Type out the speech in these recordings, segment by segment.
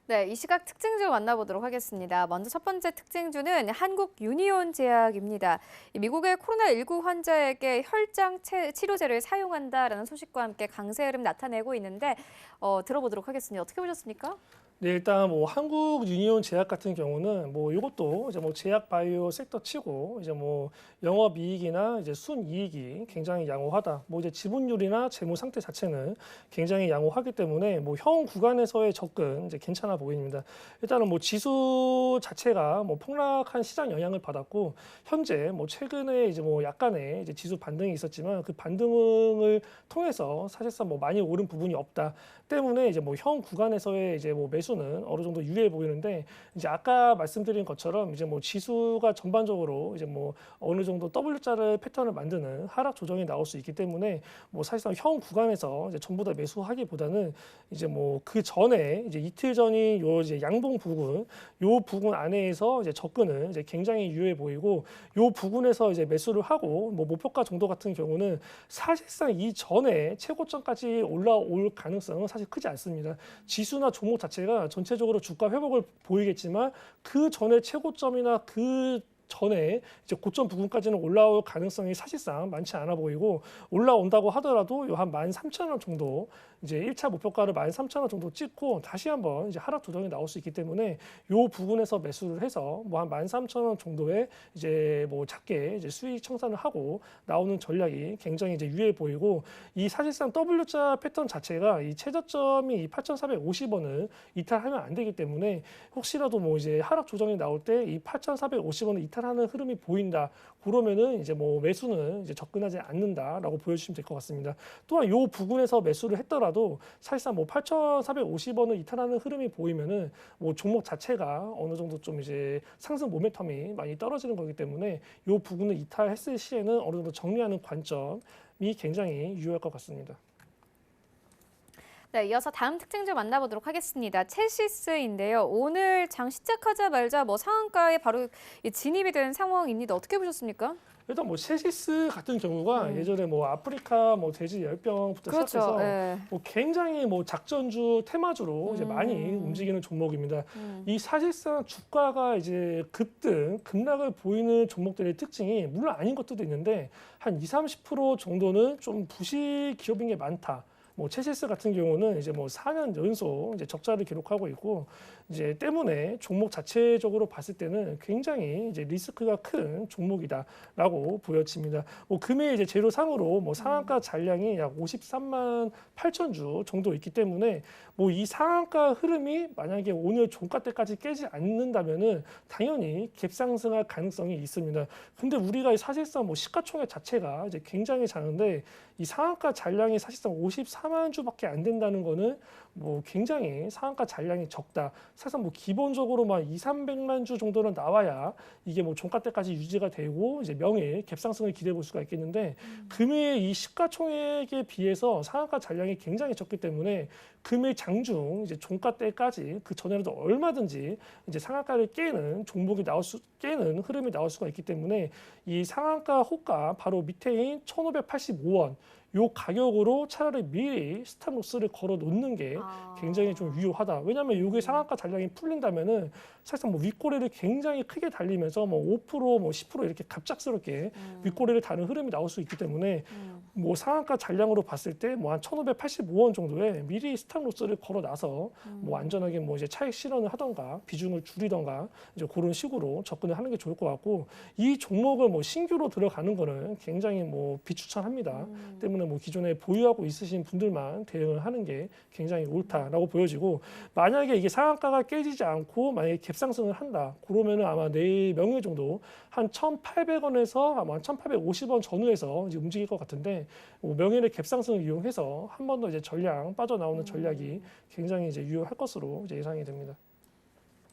네, 이 시각 특징주 만나보도록 하겠습니다. 먼저 첫 번째 특징주는 한국 유니온 제약입니다. 미국의 코로나19 환자에게 혈장 치료제를 사용한다라는 소식과 함께 강세 흐름 나타내고 있는데 들어보도록 하겠습니다. 어떻게 보셨습니까? 네, 일단 뭐 한국 유니온 제약 같은 경우는 뭐 이것도 이제 뭐 제약 바이오 섹터 치고 이제 뭐 영업 이익이나 이제 순이익이 굉장히 양호하다. 뭐 이제 지분율이나 재무 상태 자체는 굉장히 양호하기 때문에 뭐 형 구간에서의 접근 이제 괜찮아 보입니다. 일단은 뭐 지수 자체가 뭐 폭락한 시장 영향을 받았고 현재 뭐 최근에 이제 뭐 약간의 이제 지수 반등이 있었지만 그 반등을 통해서 사실상 뭐 많이 오른 부분이 없다. 때문에 이제 뭐 형 구간에서의 이제 뭐 매수는 어느 정도 유리해 보이는데 이제 아까 말씀드린 것처럼 이제 뭐 지수가 전반적으로 이제 뭐 어느 정도 W자를 패턴을 만드는 하락 조정이 나올 수 있기 때문에 뭐 사실상 형 구간에서 이제 전부 다 매수하기보다는 이제 뭐 그 전에 이제 이틀 전인 요 이제 양봉 부근 요 부근 안에서 이제 접근은 이제 굉장히 유효해 보이고 요 부근에서 이제 매수를 하고 뭐 목표가 정도 같은 경우는 사실상 이 전에 최고점까지 올라올 가능성은 사실 크지 않습니다. 지수나 종목 자체가 전체적으로 주가 회복을 보이겠지만 그 전에 최고점이나 그 전에 이제 고점 부근까지는 올라올 가능성이 사실상 많지 않아 보이고 올라온다고 하더라도 한 13,000원 정도 이제 1차 목표가를 13,000원 정도 찍고 다시 한번 이제 하락 조정이 나올 수 있기 때문에 요 부분에서 매수를 해서 뭐 한 13,000원 정도의 이제 뭐 작게 이제 수익 청산을 하고 나오는 전략이 굉장히 이제 유리해 보이고 이 사실상 W자 패턴 자체가 이 최저점이 이 8,450원을 이탈하면 안 되기 때문에 혹시라도 뭐 이제 하락 조정이 나올 때 이 8,450원을 이탈하는 흐름이 보인다. 그러면은 이제 뭐 매수는 이제 접근하지 않는다라고 보여주시면 될 것 같습니다. 또한 요 부분에서 매수를 했더라도 사실상 뭐 8,450원을 이탈하는 흐름이 보이면은 뭐 종목 자체가 어느 정도 좀 이제 상승 모멘텀이 많이 떨어지는 거기 때문에 요 부분을 이탈했을 시에는 어느 정도 정리하는 관점이 굉장히 유효할 것 같습니다. 네, 이어서 다음 특징주 만나보도록 하겠습니다. 첼시스인데요. 오늘 장 시작하자마자 뭐 상한가에 바로 진입이 된 상황입니다. 어떻게 보셨습니까? 일단 뭐 체시스 같은 경우가 예전에 뭐 아프리카 뭐 돼지 열병부터 그렇죠. 시작해서 예. 뭐 굉장히 뭐 작전주 테마주로 이제 많이 움직이는 종목입니다. 이 사실상 주가가 이제 급등, 급락을 보이는 종목들의 특징이 물론 아닌 것들도 있는데 한 20, 30% 정도는 좀 부실 기업인 게 많다. 뭐 체시스 같은 경우는 이제 뭐 4년 연속 이제 적자를 기록하고 있고 이제 때문에 종목 자체적으로 봤을 때는 굉장히 이제 리스크가 큰 종목이다라고 보여집니다. 뭐 금일 이제 재료상으로 뭐 상한가 잔량이 약 53만 8천 주 정도 있기 때문에 뭐 이 상한가 흐름이 만약에 오늘 종가 때까지 깨지 않는다면은 당연히 갭상승할 가능성이 있습니다. 근데 우리가 사실상 뭐 시가총액 자체가 이제 굉장히 작은데 이 상한가 잔량이 사실상 54만 주밖에 안 된다는 거는 뭐 굉장히 상한가 잔량이 적다. 사실상 뭐 기본적으로만 2, 300만 주 정도는 나와야 이게 뭐 종가 때까지 유지가 되고 이제 명일 갭상승을 기대해 볼 수가 있겠는데 금일 이 시가총액에 비해서 상한가 잔량이 굉장히 적기 때문에 금일 장중 이제 종가 때까지 그 전에라도 얼마든지 이제 상한가를 깨는 종목이 깨는 흐름이 나올 수가 있기 때문에 이 상한가 호가 바로 밑에인 1,585원 요 가격으로 차라리 미리 스탑로스를 걸어 놓는 게 굉장히 좀 유효하다. 왜냐하면 이게 상한가 잔량이 풀린다면은 사실상 뭐 윗꼬리를 굉장히 크게 달리면서 뭐 5%, 뭐 10% 이렇게 갑작스럽게 윗꼬리를 다는 흐름이 나올 수 있기 때문에 뭐 상한가 잔량으로 봤을 때 뭐 한 1,585원 정도에 미리 스탑로스를 걸어 놔서 뭐 안전하게 뭐 이제 차익 실현을 하던가 비중을 줄이던가 이제 그런 식으로 접근을 하는 게 좋을 것 같고 이 종목을 뭐 신규로 들어가는 거는 굉장히 뭐 비추천합니다. 때문에 뭐 기존에 보유하고 있으신 분들만 대응을 하는 게 굉장히 옳다라고 보여지고 만약에 이게 상한가가 깨지지 않고 만약에 갭상승을 한다. 그러면은 아마 내일 명일 정도 한 1,800원에서 아마 한 1,850원 전후에서 이제 움직일 것 같은데 뭐 명일의 갭상승을 이용해서 한 번 더 이제 전량 빠져나오는 전략이 굉장히 이제 유효할 것으로 이제 예상이 됩니다.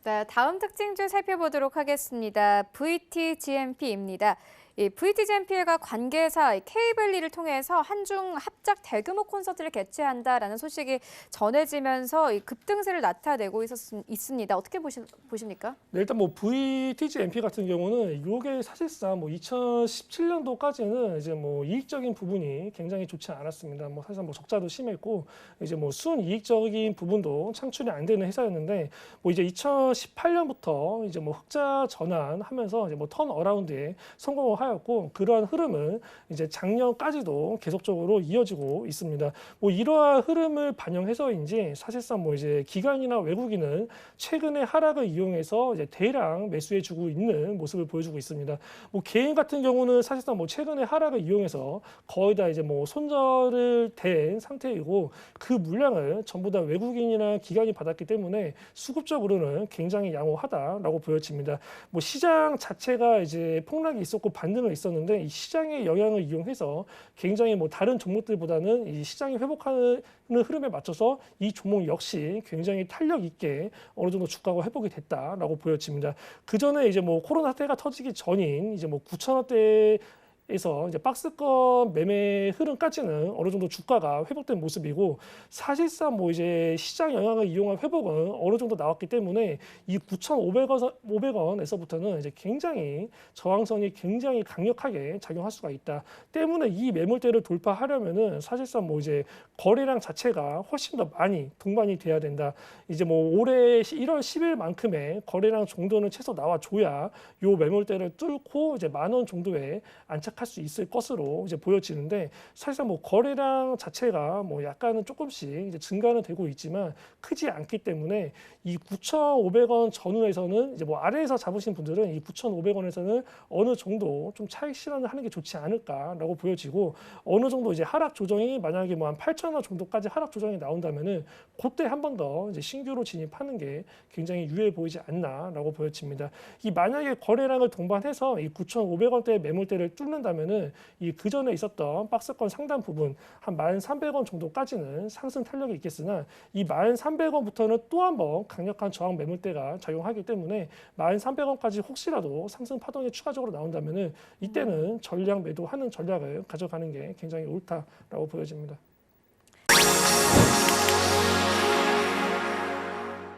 네, 다음 특징주 살펴보도록 하겠습니다. VTGMP입니다. 이 VTGMP가 관계사 K밸리를 통해서 한중 합작 대규모 콘서트를 개최한다라는 소식이 전해지면서 이 급등세를 나타내고 있습니다. 어떻게 보십니까? 네, 일단 뭐 VTGMP 같은 경우는 이게 사실상 뭐 2017년도까지는 이제 뭐 이익적인 부분이 굉장히 좋지 않았습니다. 뭐 사실상 뭐 적자도 심했고 이제 뭐 순이익적인 부분도 창출이 안 되는 회사였는데 뭐 이제 2018년부터 이제 뭐 흑자 전환하면서 이제 뭐 턴어라운드에 성공을 하였고 그러한 흐름은 이제 작년까지도 계속적으로 이어지고 있습니다. 뭐 이러한 흐름을 반영해서인지 사실상 뭐 이제 기관이나 외국인은 최근의 하락을 이용해서 이제 대량 매수해주고 있는 모습을 보여주고 있습니다. 뭐 개인 같은 경우는 사실상 뭐 최근의 하락을 이용해서 거의 다 이제 뭐 손절을 된 상태이고 그 물량을 전부 다 외국인이나 기관이 받았기 때문에 수급적으로는 굉장히 양호하다라고 보여집니다. 뭐 시장 자체가 이제 폭락이 있었고 반등을 있었는데 이 시장의 영향을 이용해서 굉장히 뭐 다른 종목들보다는 이 시장이 회복하는 흐름에 맞춰서 이 종목 역시 굉장히 탄력 있게 어느 정도 주가가 회복이 됐다라고 보여집니다. 그 전에 이제 뭐 코로나 때가 터지기 전인 이제 뭐 9,000원대 에서 이제 박스권 매매 흐름까지는 어느 정도 주가가 회복된 모습이고 사실상 뭐 이제 시장 영향을 이용한 회복은 어느 정도 나왔기 때문에 이 9,500원에서부터는 이제 굉장히 저항선이 굉장히 강력하게 작용할 수가 있다. 때문에 이 매물대를 돌파하려면은 사실상 뭐 이제 거래량 자체가 훨씬 더 많이 동반이 돼야 된다. 이제 뭐 올해 1월 10일만큼의 거래량 정도는 최소 나와줘야 요 매물대를 뚫고 이제 10,000원 정도에 안착할 수 있을 것으로 이제 보여지는데 사실상 뭐 거래량 자체가 뭐 약간은 조금씩 이제 증가는 되고 있지만 크지 않기 때문에 이 9,500원 전후에서는 이제 뭐 아래에서 잡으신 분들은 이 9,500원에서는 어느 정도 좀 차익 실현을 하는 게 좋지 않을까라고 보여지고 어느 정도 이제 하락 조정이 만약에 뭐 한 8,000원 정도까지 하락 조정이 나온다면은 그때 한 번 더 이제 신규로 진입하는 게 굉장히 유효해 보이지 않나라고 보여집니다. 이 만약에 거래량을 동반해서 이 9,500원대 매물대를 뚫는다면은 이 그전에 있었던 박스권 상단 부분 한 1,300원 정도까지는 상승 탄력이 있겠으나 이 1,300원부터는 또 한 번 강력한 저항 매물대가 작용하기 때문에 1,300원까지 혹시라도 상승 파동이 추가적으로 나온다면은 이때는 전량 매도하는 전략을 가져가는 게 굉장히 옳다라고 보여집니다.